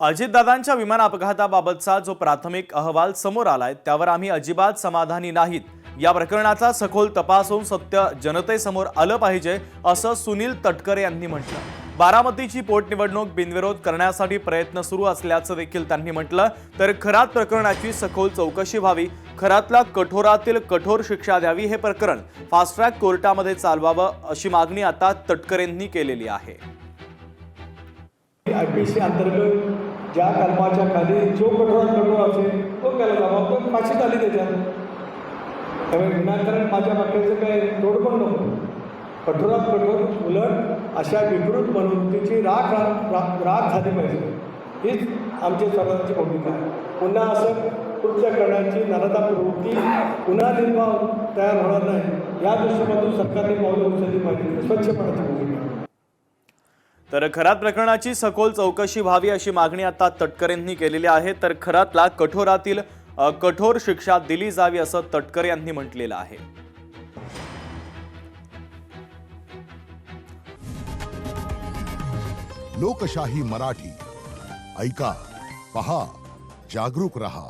अजितदादांच्या विमान अपघाताबाबतचा जो प्राथमिक अहवाल समोर आलाय त्यावर आम्ही अजिबात समाधानी नाहीत। या प्रकरणाचा सखोल तपास होऊन सत्य जनतेसमोर आलं पाहिजे असं सुनील तटकरे यांनी म्हटलं। बारामतीची पोटनिवडणूक बिनविरोध करण्यासाठी प्रयत्न सुरू असल्याचं देखील त्यांनी म्हटलं। तर खरात प्रकरणाची सखोल चौकशी व्हावी, खरातला कठोरातील कठोर शिक्षा द्यावी, हे प्रकरण फास्ट ट्रॅक कोर्टामध्ये चालवावं अशी मागणी आता तटकरेंनी केलेली आहे। आयपीसी अंतर्गत ज्या कलमाच्या खाली जो कठोर असेल तो केला जावा, तो फाशीत आली त्याच्यात। त्यामुळे विनाकारण माझ्या वाक्याचं काही तोड पण नको। कठोरात कठोर, उलट अशा विकृत मनोवृत्तीची राख झाली पाहिजे, हीच आमची सर्वांची भूमिका आहे। पुन्हा असं कृत्य करण्याची नरता प्रवृत्ती पुन्हा निर्माण तयार होणार नाही, या दृष्टीकोनातून सरकारने पावलं उचलली पाहिजे, स्वच्छपणाची भूमिका आहे। तर खरात प्रकरणाची सखोल चौकशी व्हावी अशी मागणी आता तटकरेंनी केलेली आहे। तर खरातला कठोरातील कठोर शिक्षा दिली जावी असं तटकरे यांनी म्हटलेलं आहे। लोकशाही मराठी ऐका, पहा, जागरूक रहा।